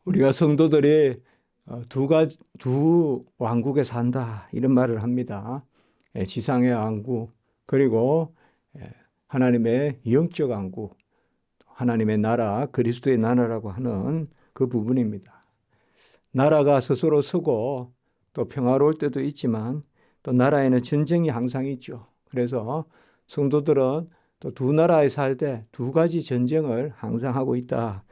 우리가 성도들이 두 왕국에 산다 이런 말을 합니다. 지상의 왕국 그리고 하나님의 영적 왕국, 하나님의 나라, 그리스도의 나라라고 하는 그 부분입니다. 나라가 스스로 서고 또 평화로울 때도 있지만 또 나라에는 전쟁이 항상 있죠. 그래서 성도들은 또 두 나라에 살 때 두 가지 전쟁을 항상 하고 있다.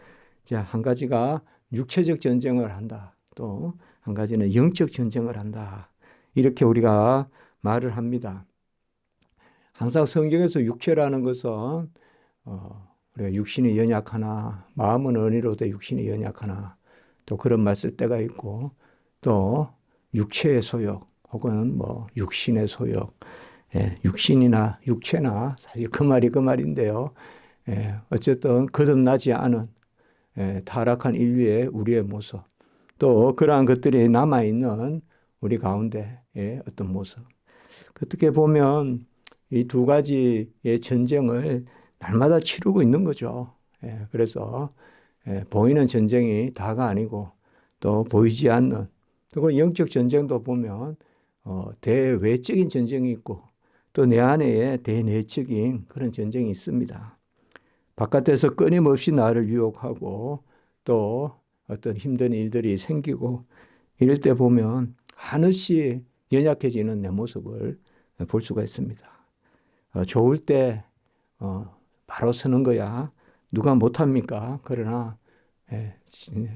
자, 한 가지가 육체적 전쟁을 한다. 또 한 가지는 영적 전쟁을 한다. 이렇게 우리가 말을 합니다. 항상 성경에서 육체라는 것은 우리가 육신이 연약하나 마음은 은혜로되 육신이 연약하나 또 그런 말 쓸 때가 있고 또 육체의 소욕 혹은 뭐 육신의 소욕 육신이나 육체나 사실 그 말이 그 말인데요. 어쨌든 거듭나지 않은 타락한 인류의 우리의 모습 또 그러한 것들이 남아있는 우리 가운데의 어떤 모습 어떻게 보면 이 두 가지의 전쟁을 날마다 치르고 있는 거죠. 그래서 보이는 전쟁이 다가 아니고 또 보이지 않는 또 영적 전쟁도 보면 대외적인 전쟁이 있고 또 내 안에 대내적인 그런 전쟁이 있습니다. 바깥에서 끊임없이 나를 유혹하고 또 어떤 힘든 일들이 생기고 이럴 때 보면 한없이 연약해지는 내 모습을 볼 수가 있습니다. 좋을 때 바로 서는 거야. 누가 못합니까? 그러나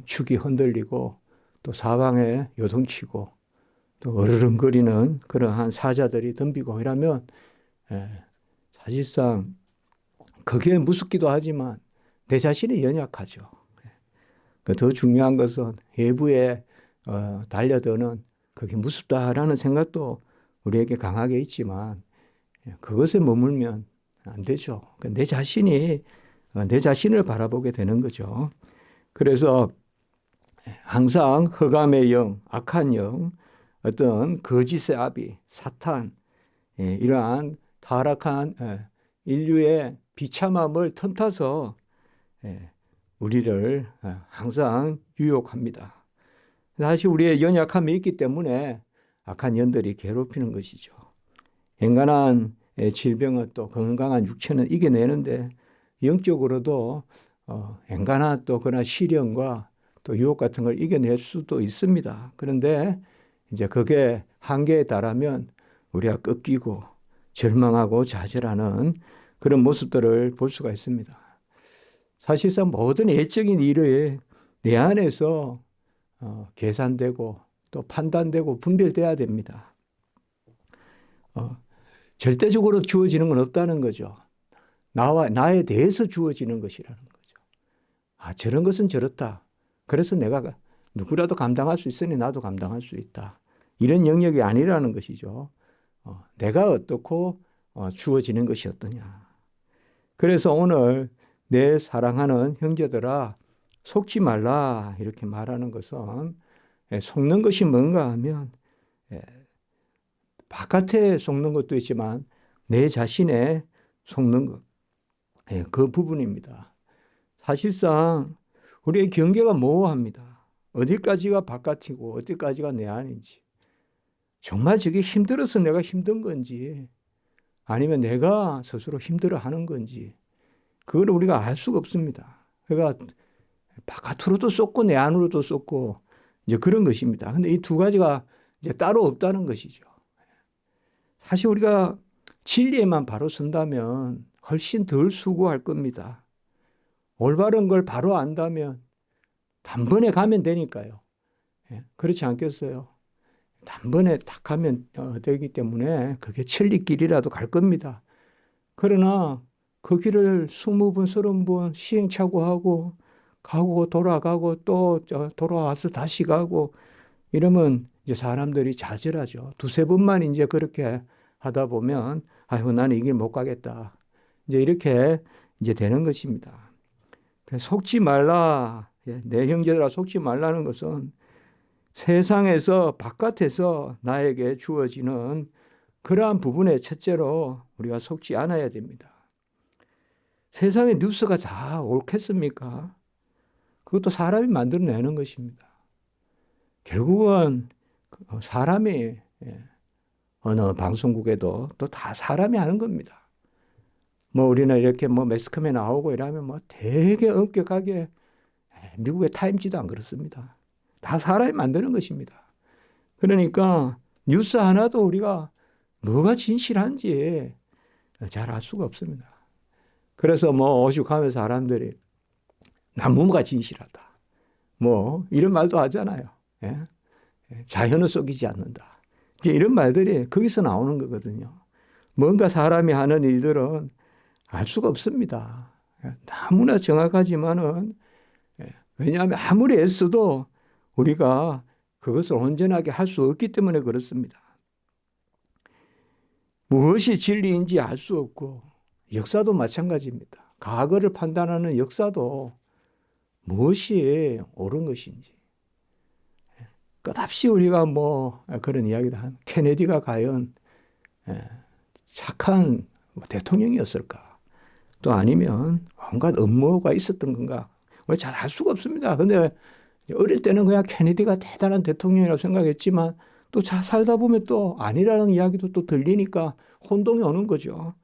축이 흔들리고 또 사방에 요동치고 또 어르렁거리는 그러한 사자들이 덤비고 이러면 사실상 그게 무섭기도 하지만 내 자신이 연약하죠. 더 중요한 것은 외부에 달려드는 그게 무섭다라는 생각도 우리에게 강하게 있지만 그것에 머물면 안 되죠. 내 자신이 내 자신을 바라보게 되는 거죠. 그래서 항상 흑암의 영, 악한 영, 어떤 거짓의 아비, 사탄, 이러한 타락한 인류의 비참함을 틈타서 우리를 항상 유혹합니다. 사실 우리의 연약함이 있기 때문에 악한 영들이 괴롭히는 것이죠. 엔간한 질병은 또 건강한 육체는 이겨내는데 영적으로도 엔간한 또 그런 시련과 또 유혹 같은 걸 이겨낼 수도 있습니다. 그런데 이제 그게 한계에 달하면 우리가 꺾이고 절망하고 좌절하는 그런 모습들을 볼 수가 있습니다. 사실상 모든 예적인 일이 내 안에서 계산되고 또 판단되고 분별돼야 됩니다. 절대적으로 주어지는 건 없다는 거죠. 나에 대해서 주어지는 것이라는 거죠. 저런 것은 저렇다. 그래서 내가 누구라도 감당할 수 있으니 나도 감당할 수 있다. 이런 영역이 아니라는 것이죠. 내가 어떻고 주어지는 것이 어떠냐. 그래서 오늘 내 사랑하는 형제들아 속지 말라 이렇게 말하는 것은 속는 것이 뭔가 하면 바깥에 속는 것도 있지만 내 자신에 속는 것. 그 부분입니다. 사실상 우리의 경계가 모호합니다. 어디까지가 바깥이고 어디까지가 내 안인지. 정말 저게 힘들어서 내가 힘든 건지 아니면 내가 스스로 힘들어하는 건지 그걸 우리가 알 수가 없습니다. 그러니까 바깥으로도 쏟고 내 안으로도 쏟고 이제 그런 것입니다. 근데 이 두 가지가 이제 따로 없다는 것이죠. 사실 우리가 진리에만 바로 선다면 훨씬 덜 수고할 겁니다. 올바른 걸 바로 안다면 단번에 가면 되니까요. 그렇지 않겠어요? 단번에 딱 가면 되기 때문에 그게 천리길이라도 갈 겁니다. 그러나 그 길을 20번, 30번 시행착오하고 가고 돌아가고 또 돌아와서 다시 가고 이러면 이제 사람들이 좌절하죠. 두세 번만 이제 그렇게 하다 보면 아이고 나는 이 길 못 가겠다. 이제 이렇게 이제 되는 것입니다. 속지 말라. 내 형제들아 속지 말라는 것은 세상에서 바깥에서 나에게 주어지는 그러한 부분에 첫째로 우리가 속지 않아야 됩니다. 세상의 뉴스가 다 옳겠습니까? 그것도 사람이 만들어내는 것입니다. 결국은 사람이 어느 방송국에도 또 다 사람이 하는 겁니다. 뭐 우리는 이렇게 뭐 매스컴에 나오고 이러면 뭐 되게 엄격하게 미국의 타임지도 안 그렇습니다. 다 사람이 만드는 것입니다. 그러니까 뉴스 하나도 우리가 뭐가 진실한지 잘 알 수가 없습니다. 그래서 뭐 오죽하면 사람들이 남부가 진실하다. 뭐 이런 말도 하잖아요. 예? 자연은 속이지 않는다. 이제 이런 말들이 거기서 나오는 거거든요. 뭔가 사람이 하는 일들은 알 수가 없습니다. 너무나 정확하지만은 왜냐하면 아무리 애써도 우리가 그것을 온전하게 할 수 없기 때문에 그렇습니다. 무엇이 진리인지 알 수 없고 역사도 마찬가지입니다. 과거를 판단하는 역사도 무엇이 옳은 것인지 끝없이 우리가 뭐 그런 이야기도 한 케네디가 과연 착한 대통령이었을까? 또 아니면 온갖 음모가 있었던 건가? 잘 알 수가 없습니다. 근데 어릴 때는 그냥 케네디가 대단한 대통령이라고 생각했지만 또 잘 살다 보면 또 아니라는 이야기도 또 들리니까 혼동이 오는 거죠.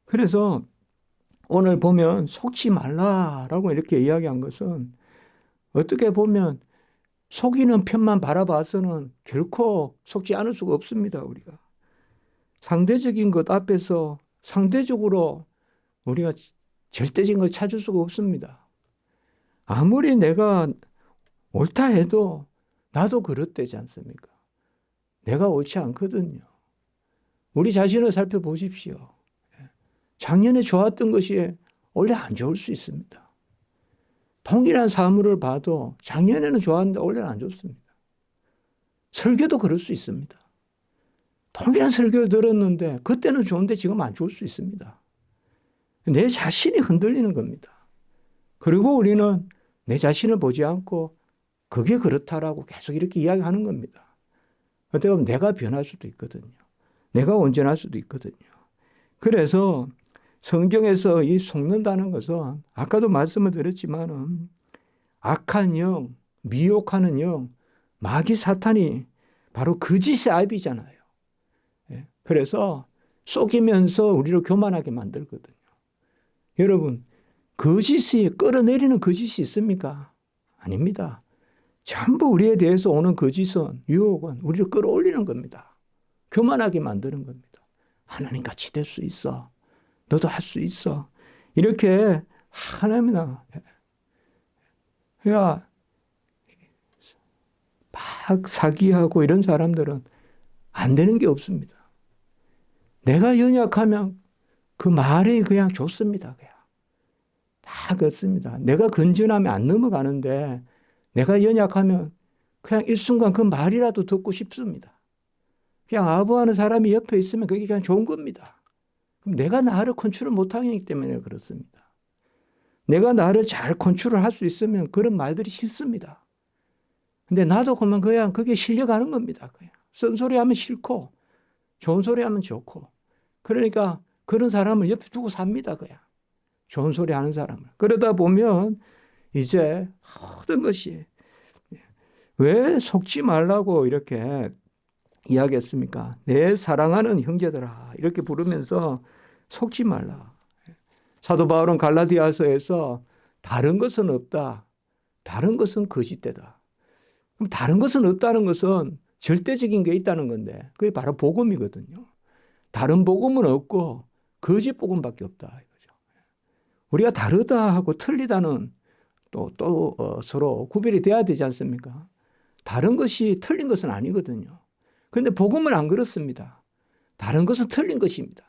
그래서 오늘 보면 속지 말라라고 이렇게 이야기한 것은 어떻게 보면 속이는 편만 바라봐서는 결코 속지 않을 수가 없습니다. 우리가 상대적인 것 앞에서 상대적으로 우리가 절대적인 걸 찾을 수가 없습니다. 아무리 내가 옳다 해도 나도 그렇대지 않습니까? 내가 옳지 않거든요. 우리 자신을 살펴보십시오. 작년에 좋았던 것이 원래 안 좋을 수 있습니다. 동일한 사물을 봐도 작년에는 좋았는데 원래는 안 좋습니다. 설교도 그럴 수 있습니다. 동일한 설교를 들었는데 그때는 좋은데 지금 안 좋을 수 있습니다. 내 자신이 흔들리는 겁니다. 그리고 우리는 내 자신을 보지 않고 그게 그렇다라고 계속 이렇게 이야기하는 겁니다. 어떻게 보면 내가 변할 수도 있거든요. 내가 온전할 수도 있거든요. 그래서 성경에서 이 속는다는 것은 아까도 말씀을 드렸지만은 악한 영, 미혹하는 영, 마귀 사탄이 바로 거짓의 아비잖아요. 그래서 속이면서 우리를 교만하게 만들거든요. 여러분, 거짓이 끌어내리는 거짓이 있습니까? 아닙니다. 전부 우리에 대해서 오는 거짓은, 유혹은 우리를 끌어올리는 겁니다. 교만하게 만드는 겁니다. 하나님 같이 될 수 있어. 너도 할 수 있어. 이렇게 하나님이나 막 사기하고 이런 사람들은 안 되는 게 없습니다. 내가 연약하면 그 말이 그냥 좋습니다. 그냥. 다 그렇습니다. 내가 건전하면 안 넘어가는데 내가 연약하면 그냥 일순간 그 말이라도 듣고 싶습니다. 그냥 아부하는 사람이 옆에 있으면 그게 그냥 좋은 겁니다. 그럼 내가 나를 컨트롤 못하기 때문에 그렇습니다. 내가 나를 잘 컨트롤 할 수 있으면 그런 말들이 싫습니다. 근데 나도 그러면 그냥 그게 실려가는 겁니다. 그냥 쓴소리 하면 싫고 좋은 소리 하면 좋고 그러니까 그런 사람을 옆에 두고 삽니다. 그냥 좋은 소리 하는 사람을. 그러다 보면 이제 모든 것이 왜 속지 말라고 이렇게 이야기했습니까? 내 사랑하는 형제들아 이렇게 부르면서 속지 말라. 사도 바울은 갈라디아서에서 다른 것은 없다. 다른 것은 거짓되다. 그럼 다른 것은 없다는 것은 절대적인 게 있다는 건데 그게 바로 복음이거든요. 다른 복음은 없고 거짓 복음밖에 없다 이거죠. 우리가 다르다 하고 틀리다는 또 서로 구별이 돼야 되지 않습니까? 다른 것이 틀린 것은 아니거든요. 그런데 복음은 안 그렇습니다. 다른 것은 틀린 것입니다.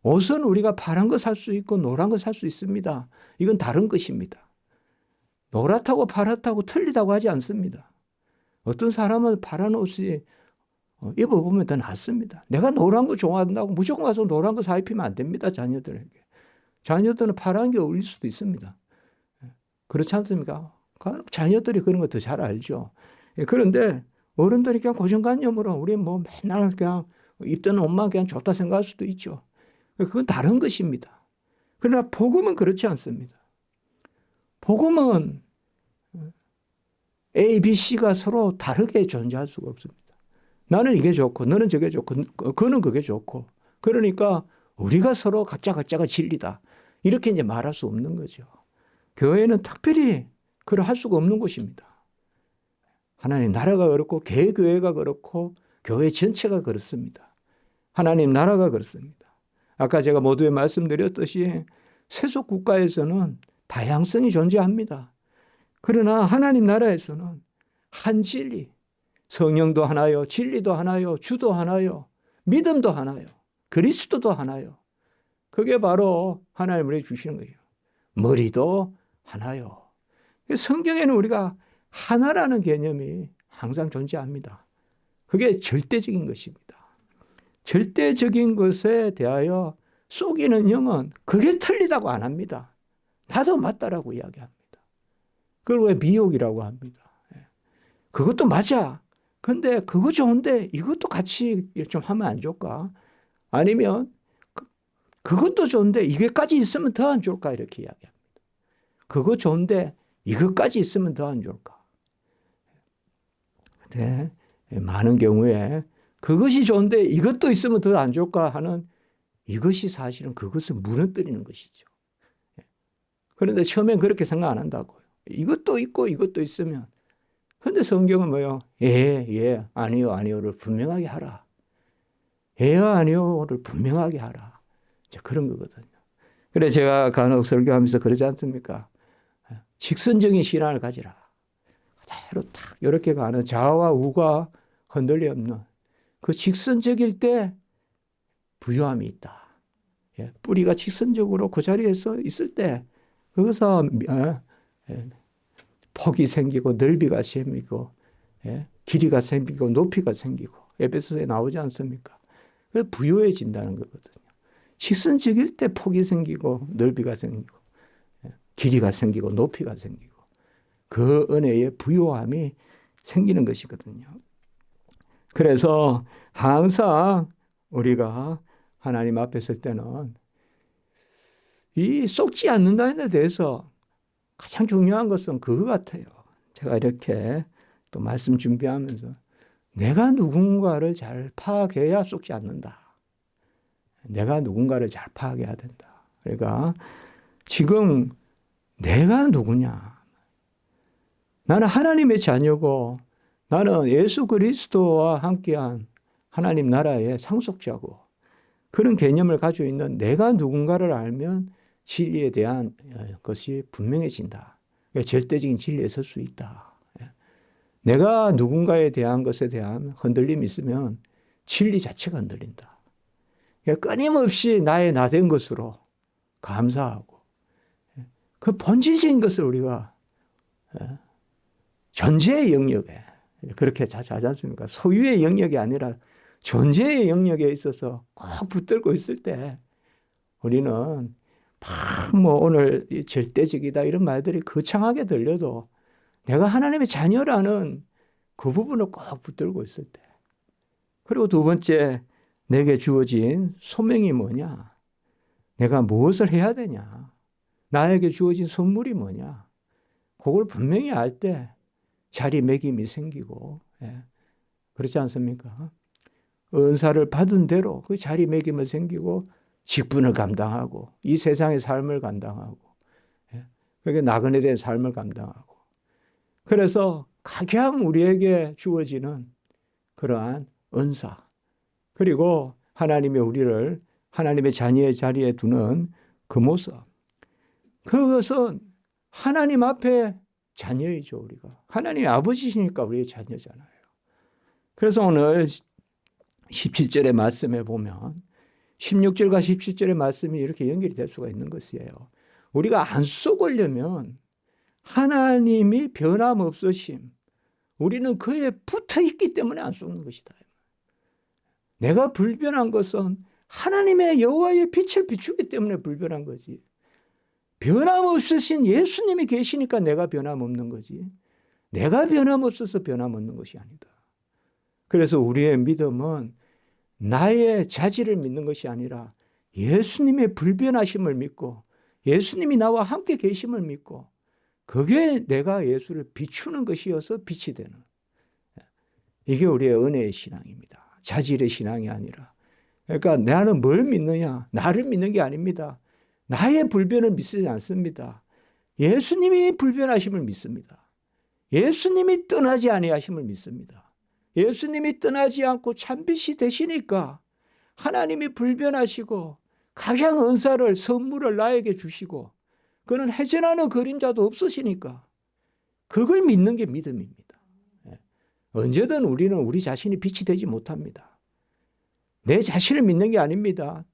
옷은 우리가 파란 거 살 수 있고 노란 거 살 수 있습니다. 이건 다른 것입니다. 노랗다고 파랗다고 틀리다고 하지 않습니다. 어떤 사람은 파란 옷이 입어보면 더 낫습니다. 내가 노란 거 좋아한다고 무조건 가서 노란 거 사입히면 안 됩니다. 자녀들에게. 자녀들은 파란 게 어울릴 수도 있습니다. 그렇지 않습니까? 자녀들이 그런 거 더 잘 알죠. 그런데 어른들이 그냥 고정관념으로 우리 뭐 맨날 그냥 입던 옷만 그냥 좋다 생각할 수도 있죠. 그건 다른 것입니다. 그러나 복음은 그렇지 않습니다. 복음은 A, B, C가 서로 다르게 존재할 수가 없습니다. 나는 이게 좋고 너는 저게 좋고 그는 그게 좋고 그러니까 우리가 서로 가짜가 진리다. 이렇게 이제 말할 수 없는 거죠. 교회는 특별히 그럴 수가 없는 곳입니다. 하나님 나라가 그렇고 개교회가 그렇고 교회 전체가 그렇습니다. 하나님 나라가 그렇습니다. 아까 제가 모두에 말씀드렸듯이 세속 국가에서는 다양성이 존재합니다. 그러나 하나님 나라에서는 한 진리, 성령도 하나요, 진리도 하나요, 주도 하나요, 믿음도 하나요, 그리스도도 하나요. 그게 바로 하나님 우리에게 주시는 거예요. 머리도 하나요. 성경에는 우리가 하나라는 개념이 항상 존재합니다. 그게 절대적인 것입니다. 절대적인 것에 대하여 속이는 영은 그게 틀리다고 안 합니다. 나도 맞다라고 이야기합니다. 그걸 왜 미혹이라고 합니다. 그것도 맞아. 근데 그거 좋은데 이것도 같이 좀 하면 안 좋을까? 아니면 그것도 좋은데 이게까지 있으면 더 안 좋을까? 이렇게 이야기합니다. 그거 좋은데 이것까지 있으면 더 안 좋을까? 근데 많은 경우에 그것이 좋은데 이것도 있으면 더 안 좋을까 하는 이것이 사실은 그것을 무너뜨리는 것이죠. 그런데 처음엔 그렇게 생각 안 한다고요. 이것도 있고 이것도 있으면. 그런데 성경은 뭐예요? 예, 아니요를 분명하게 하라. 예요, 아니요를 분명하게 하라. 그런 거거든요. 그래 제가 간혹 설교하면서 그러지 않습니까? 직선적인 신앙을 가지라. 그대로 딱 이렇게 가는 좌와 우가 흔들림 없는 그 직선적일 때 부요함이 있다. 뿌리가 직선적으로 그 자리에서 있을 때 거기서 폭이 생기고 넓이가 생기고 길이가 생기고 높이가 생기고 에베소서에 나오지 않습니까? 부요해진다는 거거든요. 직선적일 때 폭이 생기고 넓이가 생기고 길이가 생기고 높이가 생기고 그 은혜의 부요함이 생기는 것이거든요. 그래서 항상 우리가 하나님 앞에 설 때는 이 속지 않는다는 데 대해서 가장 중요한 것은 그거 같아요. 제가 이렇게 또 말씀 준비하면서 내가 누군가를 잘 파악해야 속지 않는다. 내가 누군가를 잘 파악해야 된다. 그러니까 지금 내가 누구냐. 나는 하나님의 자녀고 나는 예수 그리스도와 함께한 하나님 나라의 상속자고 그런 개념을 가지고 있는 내가 누군가를 알면 진리에 대한 것이 분명해진다. 절대적인 진리에 설 수 있다. 내가 누군가에 대한 것에 대한 흔들림이 있으면 진리 자체가 흔들린다. 끊임없이 나의 나된 것으로 감사하고 그 본질적인 것을 우리가 존재의 영역에 그렇게 자주 하지 않습니까? 소유의 영역이 아니라 존재의 영역에 있어서 꼭 붙들고 있을 때 우리는 막 오늘 절대적이다 이런 말들이 거창하게 들려도 내가 하나님의 자녀라는 그 부분을 꼭 붙들고 있을 때. 그리고 두 번째, 내게 주어진 소명이 뭐냐? 내가 무엇을 해야 되냐? 나에게 주어진 선물이 뭐냐? 그걸 분명히 알 때 자리매김이 생기고, 그렇지 않습니까? 은사를 받은 대로 그 자리매김이 생기고 직분을 감당하고 이 세상의 삶을 감당하고 그게 나그네 된 삶을 감당하고 그래서 각양 우리에게 주어지는 그러한 은사 그리고 하나님의 우리를 하나님의 자녀의 자리에 두는 그 모습 그것은 하나님 앞에 자녀이죠. 우리가 하나님의 아버지시니까 우리의 자녀잖아요. 그래서 오늘 17절의 말씀에 보면 16절과 17절의 말씀이 이렇게 연결이 될 수가 있는 것이에요. 우리가 안 속으려면 하나님이 변함없으심 우리는 그에 붙어 있기 때문에 안 속는 것이다. 내가 불변한 것은 하나님의 여호와의 빛을 비추기 때문에 불변한 거지. 변함없으신 예수님이 계시니까 내가 변함없는 거지. 내가 변함없어서 변함없는 것이 아니다. 그래서 우리의 믿음은 나의 자질을 믿는 것이 아니라 예수님의 불변하심을 믿고 예수님이 나와 함께 계심을 믿고 그게 내가 예수를 비추는 것이어서 빛이 되는. 이게 우리의 은혜의 신앙입니다. 자질의 신앙이 아니라. 그러니까 나는 뭘 믿느냐? 나를 믿는 게 아닙니다. 나의 불변을 믿지 않습니다. 예수님이 불변하심을 믿습니다. 예수님이 떠나지 아니하심을 믿습니다. 예수님이 떠나지 않고 참빛이 되시니까 하나님이 불변하시고 각양 은사를 선물을 나에게 주시고 그는 해전하는 그림자도 없으시니까 그걸 믿는 게 믿음입니다. 언제든 우리는 우리 자신이 빛이 되지 못합니다. 내 자신을 믿는 게 아닙니다.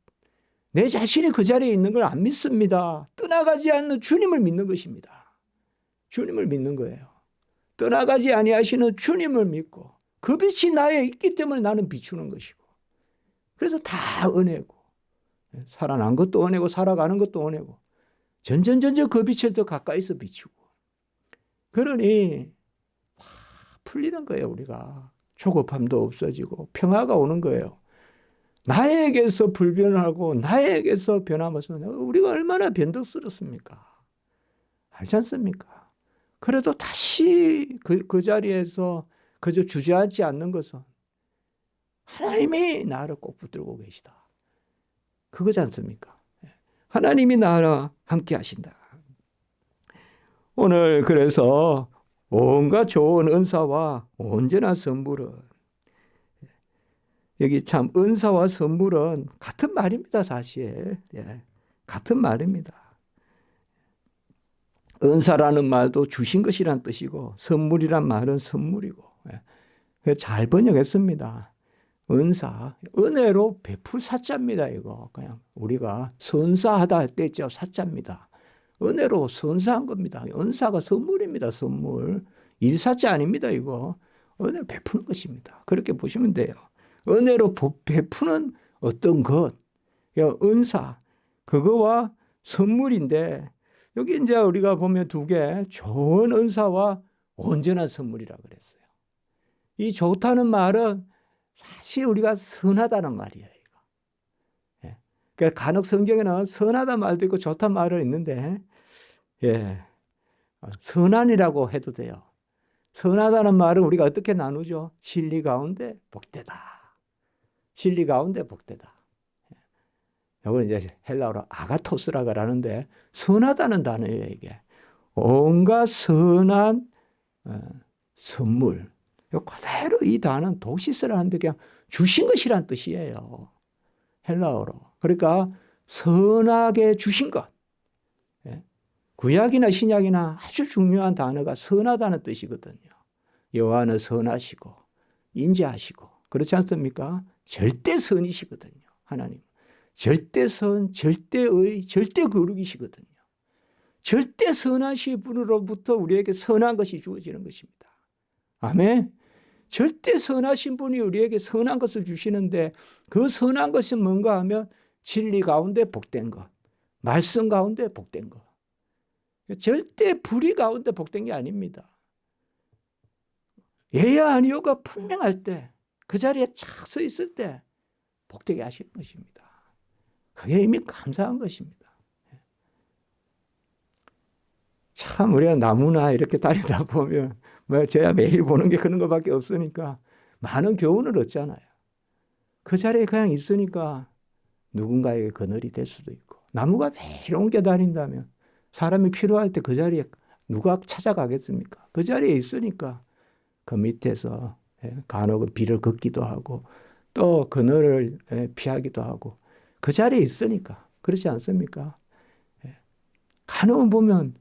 내 자신이 그 자리에 있는 걸 안 믿습니다. 떠나가지 않는 주님을 믿는 것입니다. 주님을 믿는 거예요. 떠나가지 아니하시는 주님을 믿고 그 빛이 나에 있기 때문에 나는 비추는 것이고 그래서 다 은혜고 살아난 것도 은혜고 살아가는 것도 은혜고 점점 그 빛을 더 가까이서 비추고 그러니 풀리는 거예요. 우리가 조급함도 없어지고 평화가 오는 거예요. 나에게서 불변하고 나에게서 변함없으면 우리가 얼마나 변덕스럽습니까? 알지 않습니까? 그래도 다시 그 자리에서 그저 주저앉지 않는 것은 하나님이 나를 꼭 붙들고 계시다. 그거지 않습니까? 하나님이 나와 함께 하신다. 오늘 그래서 온갖 좋은 은사와 온전한 선물은 여기 참 은사와 선물은 같은 말입니다. 사실 같은 말입니다. 은사라는 말도 주신 것이란 뜻이고 선물이란 말은 선물이고 잘 번역했습니다. 은사, 은혜로 베풀 사자입니다. 이거 그냥 우리가 선사하다 할 때 있죠. 사자입니다. 은혜로 선사한 겁니다. 은사가 선물입니다. 선물. 일사자 아닙니다. 이거. 은혜를 베푸는 것입니다. 그렇게 보시면 돼요. 은혜로 베푸는 어떤 것, 은사, 그거와 선물인데 여기 이제 우리가 보면 두 개, 좋은 은사와 온전한 선물이라고 그랬어요. 이 좋다는 말은 사실 우리가 선하다는 말이에요. 이거. 예. 그러니까 간혹 성경에는 선하다 말도 있고 좋다 말은 있는데, 선한이라고 해도 돼요. 선하다는 말은 우리가 어떻게 나누죠? 진리 가운데 복되다. 진리 가운데 복되다. 이건 이제 헬라어로 아가토스라고 하는데 선하다는 단어예요. 이게 온갖 선한 선물. 그대로 이 단어는 도시스라는데 그냥 주신 것이란 뜻이에요. 헬라어로. 그러니까 선하게 주신 것. 구약이나 신약이나 아주 중요한 단어가 선하다는 뜻이거든요. 여호와는 선하시고 인자하시고 그렇지 않습니까? 절대 선이시거든요. 하나님. 절대 선, 절대의, 절대 거룩이시거든요. 절대 선하신 분으로부터 우리에게 선한 것이 주어지는 것입니다. 아멘. 절대 선하신 분이 우리에게 선한 것을 주시는데 그 선한 것이 뭔가 하면 진리 가운데 복된 것, 말씀 가운데 복된 것. 절대 불의 가운데 복된 게 아닙니다. 예야 아니요가 분명할 때, 그 자리에 착 서 있을 때 복되게 하시는 것입니다. 그게 이미 감사한 것입니다. 참 우리가 나무나 이렇게 다니다 보면 저야 매일 보는 게 그런 것밖에 없으니까 많은 교훈을 얻잖아요. 그 자리에 그냥 있으니까 누군가에게 그늘이 될 수도 있고 나무가 매일 옮겨 다닌다면 사람이 필요할 때 그 자리에 누가 찾아가겠습니까? 그 자리에 있으니까 그 밑에서 간혹은 비를 걷기도 하고 또 그늘을 피하기도 하고 그 자리에 있으니까 그렇지 않습니까? 간혹은 보면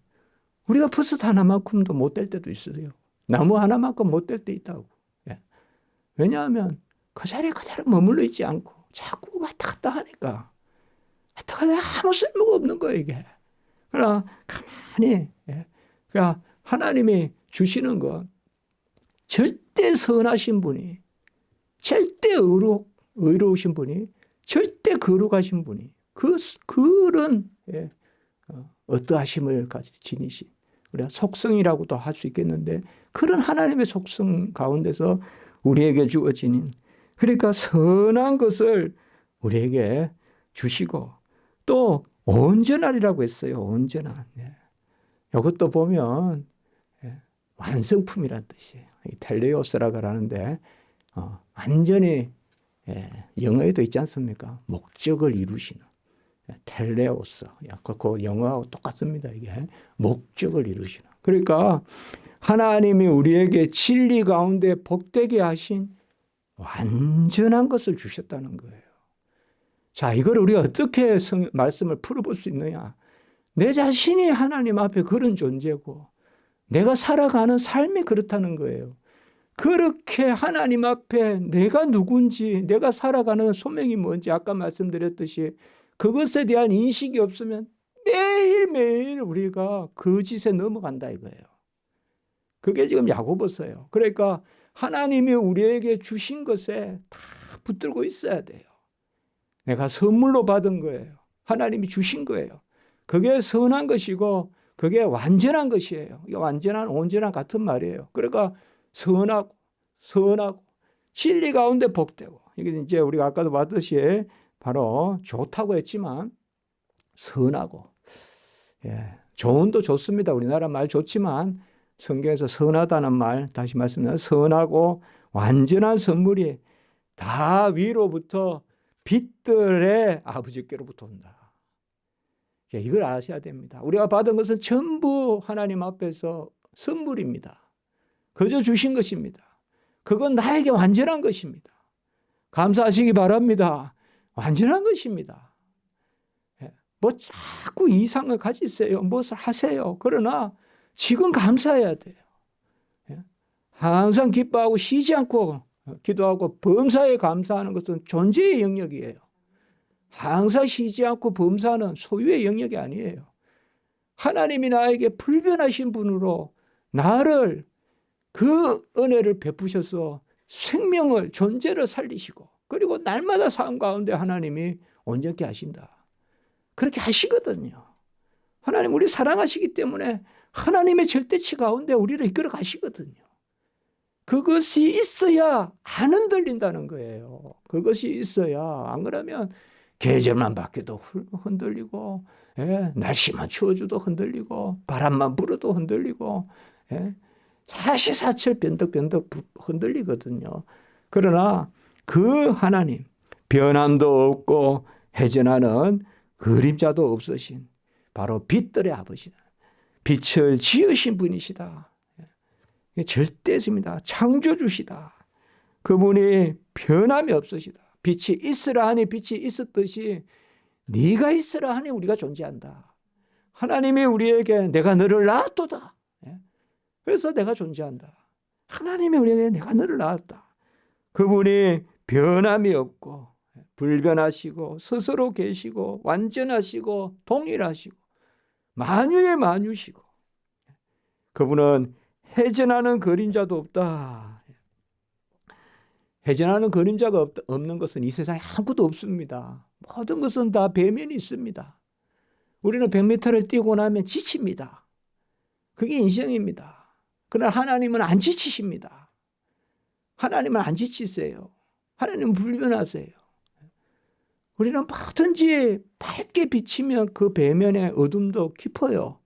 우리가 버섯 하나만큼도 못 될 때도 있어요. 나무 하나만큼 못 될 때 있다고. 왜냐하면 그 자리에 그대로 머물러 있지 않고 자꾸 왔다 갔다 하니까 왔다 갔다 아무 쓸모가 없는 거예요 이게. 그러나 가만히 그러니까 하나님이 주시는 건 절대 선하신 분이 절대 의로우신 분이 절대 거룩하신 분이 그런 어떠하심을 지니신 우리가 속성이라고도 할 수 있겠는데 그런 하나님의 속성 가운데서 우리에게 주어지는 그러니까 선한 것을 우리에게 주시고 또 온전하리라고 했어요. 온전한. 이것도 보면 완성품이란 뜻이에요. 텔레오스라고 하는데 완전히 영어에도 있지 않습니까? 목적을 이루시는 텔레오스. 그 영어하고 똑같습니다. 이게 목적을 이루시는. 그러니까 하나님이 우리에게 진리 가운데 복되게 하신 완전한 것을 주셨다는 거예요. 자, 이걸 우리가 어떻게 말씀을 풀어볼 수 있느냐? 내 자신이 하나님 앞에 그런 존재고 내가 살아가는 삶이 그렇다는 거예요. 그렇게 하나님 앞에 내가 누군지, 내가 살아가는 소명이 뭔지 아까 말씀드렸듯이 그것에 대한 인식이 없으면 매일매일 우리가 거짓에 넘어간다 이거예요. 그게 지금 야고보서예요. 그러니까 하나님이 우리에게 주신 것에 다 붙들고 있어야 돼요. 내가 선물로 받은 거예요. 하나님이 주신 거예요. 그게 선한 것이고 그게 완전한 것이에요. 이게 완전한 온전한 같은 말이에요. 그러니까 선하고 진리 가운데 복되고, 이게 이제 우리가 아까도 봤듯이 바로 좋다고 했지만 선하고, 좋은도 좋습니다. 우리나라 말 좋지만 성경에서 선하다는 말 다시 말씀드리면 선하고 완전한 선물이 다 위로부터 빛들의 아버지께로부터 온다. 이걸 아셔야 됩니다. 우리가 받은 것은 전부 하나님 앞에서 선물입니다. 그저 주신 것입니다. 그건 나에게 완전한 것입니다. 감사하시기 바랍니다. 완전한 것입니다. 뭐 자꾸 이상을 가지세요. 무엇을 하세요. 그러나 지금 감사해야 돼요. 항상 기뻐하고 쉬지 않고 기도하고 범사에 감사하는 것은 존재의 영역이에요. 항상 쉬지 않고 범사는 소유의 영역이 아니에요. 하나님이 나에게 불변하신 분으로 나를 그 은혜를 베푸셔서 생명을, 존재를 살리시고 그리고 날마다 삶 가운데 하나님이 온전케 하신다. 그렇게 하시거든요. 하나님 우리 사랑하시기 때문에 하나님의 절대치 가운데 우리를 이끌어 가시거든요. 그것이 있어야 안 흔들린다는 거예요. 그것이 있어야, 안 그러면 계절만 바뀌어도 흔들리고, 날씨만 추워져도 흔들리고, 바람만 불어도 흔들리고, 사시사철 변덕변덕 흔들리거든요. 그러나 그 하나님, 변함도 없고 해전하는 그림자도 없으신 바로 빛들의 아버지다. 빛을 지으신 분이시다. 절대십니다. 창조주시다. 그분이 변함이 없으시다. 빛이 있으라 하니 빛이 있었듯이 네가 있으라 하니 우리가 존재한다. 하나님이 우리에게 내가 너를 낳았도다. 그래서 내가 존재한다. 하나님이 우리에게 내가 너를 낳았다. 그분이 변함이 없고 불변하시고 스스로 계시고 완전하시고 동일하시고 만유의 만유시고 그분은 해전하는 그림자도 없다. 해전하는 그림자가 없는 것은 이 세상에 아무것도 없습니다. 모든 것은 다 배면이 있습니다. 우리는 100m를 뛰고 나면 지칩니다. 그게 인생입니다. 그러나 하나님은 안 지치십니다. 하나님은 안 지치세요. 하나님은 불변하세요. 우리는 뭐든지 밝게 비치면 그 배면의 어둠도 깊어요.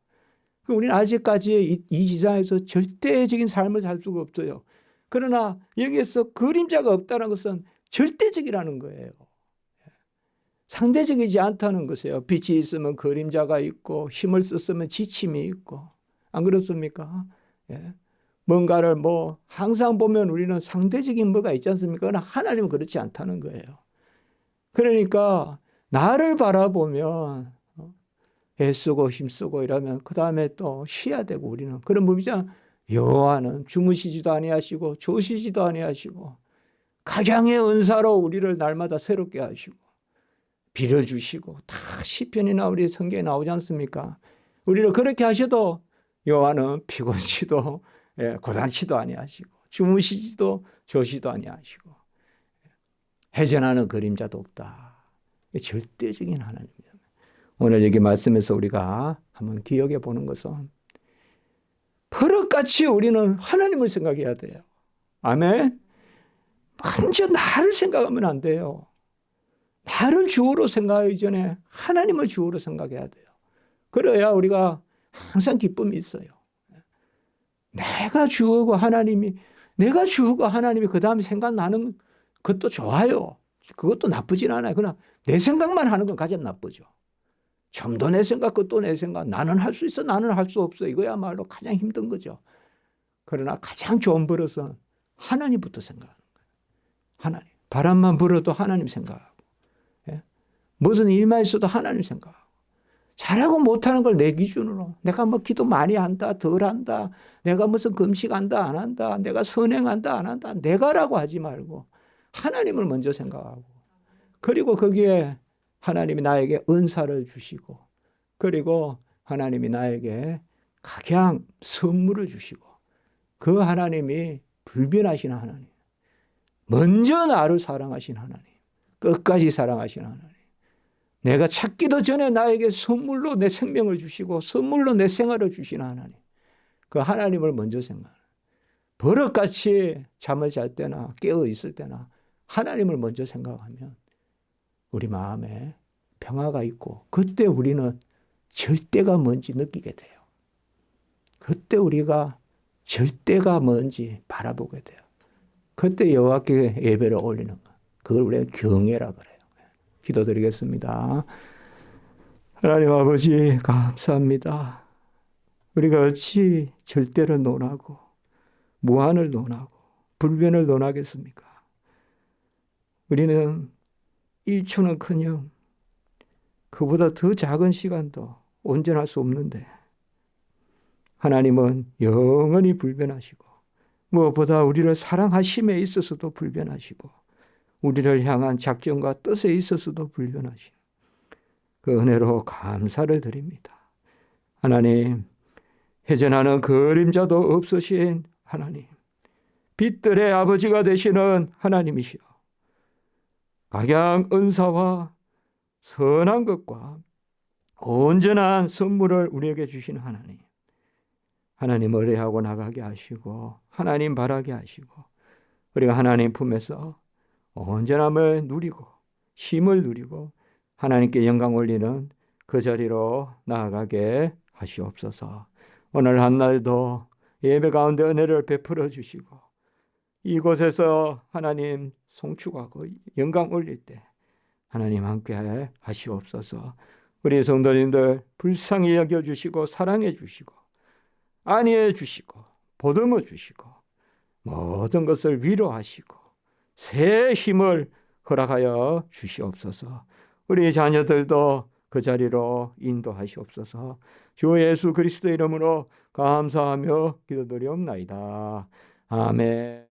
우리는 아직까지 이 지상에서 절대적인 삶을 살 수가 없어요. 그러나 여기에서 그림자가 없다는 것은 절대적이라는 거예요. 상대적이지 않다는 것이에요. 빛이 있으면 그림자가 있고 힘을 썼으면 지침이 있고, 안 그렇습니까? 뭔가를 항상 보면 우리는 상대적인 뭐가 있지 않습니까? 그러나 하나님은 그렇지 않다는 거예요. 그러니까 나를 바라보면 애쓰고 힘쓰고 이러면 그 다음에 또 쉬어야 되고, 우리는 그런 법이잖아. 여호와는 주무시지도 아니하시고 조시지도 아니하시고 각양의 은사로 우리를 날마다 새롭게 하시고 빌어주시고, 다 시편이나 우리 성경에 나오지 않습니까? 우리를 그렇게 하셔도 여호와는 피곤치도 고단치도 아니하시고 주무시지도 조시도 아니하시고 해전하는 그림자도 없다. 절대적인 하나님입니다. 오늘 여기 말씀에서 우리가 한번 기억해 보는 것은 버릇같이 우리는 하나님을 생각해야 돼요. 아멘. 먼저 나를 생각하면 안 돼요. 나를 주어로 생각하기 전에 하나님을 주어로 생각해야 돼요. 그래야 우리가 항상 기쁨이 있어요. 내가 주고 하나님이 그 다음에 생각나는 것도 좋아요. 그것도 나쁘진 않아요. 그러나 내 생각만 하는 건 가장 나쁘죠. 좀도 내 생각, 그것도 내 생각. 나는 할 수 있어, 나는 할 수 없어. 이거야말로 가장 힘든 거죠. 그러나 가장 좋은 버릇은 하나님부터 생각하는 거예요. 하나님. 바람만 불어도 하나님 생각하고, 예? 무슨 일만 있어도 하나님 생각하고, 잘하고 못하는 걸 내 기준으로, 내가 뭐 기도 많이 한다, 덜 한다, 내가 무슨 금식한다, 안 한다, 내가 선행한다, 안 한다, 내가라고 하지 말고 하나님을 먼저 생각하고, 그리고 거기에 하나님이 나에게 은사를 주시고, 그리고 하나님이 나에게 각양 선물을 주시고, 그 하나님이 불변하신 하나님, 먼저 나를 사랑하신 하나님, 끝까지 사랑하신 하나님, 내가 찾기도 전에 나에게 선물로 내 생명을 주시고 선물로 내 생활을 주신 하나님, 그 하나님을 먼저 생각하는, 버릇같이 잠을 잘 때나 깨어 있을 때나 하나님을 먼저 생각하면 우리 마음에 평화가 있고, 그때 우리는 절대가 뭔지 느끼게 돼요. 그때 우리가 절대가 뭔지 바라보게 돼요. 그때 여호와께 예배를 올리는 거, 그걸 우리가 경외라 그래요. 기도드리겠습니다. 하나님 아버지, 감사합니다. 우리가 어찌 절대를 논하고 무한을 논하고 불변을 논하겠습니까? 우리는 1초는커녕 그보다 더 작은 시간도 온전할 수 없는데, 하나님은 영원히 불변하시고 무엇보다 우리를 사랑하심에 있어서도 불변하시고 우리를 향한 작정과 뜻에 있어서도 불변하시고, 그 은혜로 감사를 드립니다. 하나님, 회전하는 그림자도 없으신 하나님, 빛들의 아버지가 되시는 하나님이시여, 각양 은사와 선한 것과 온전한 선물을 우리에게 주시는 하나님, 하나님 의뢰하고 나가게 하시고 하나님 바라게 하시고, 우리가 하나님 품에서 온전함을 누리고 힘을 누리고 하나님께 영광 올리는 그 자리로 나아가게 하시옵소서. 오늘 한날도 예배 가운데 은혜를 베풀어 주시고, 이곳에서 하나님 송축하고 영광 올릴 때 하나님 함께 하시옵소서. 우리 성도님들 불쌍히 여겨주시고 사랑해 주시고 안위해 주시고 보듬어 주시고 모든 것을 위로하시고 새 힘을 허락하여 주시옵소서. 우리 자녀들도 그 자리로 인도하시옵소서. 주 예수 그리스도 이름으로 감사하며 기도드리옵나이다. 아멘.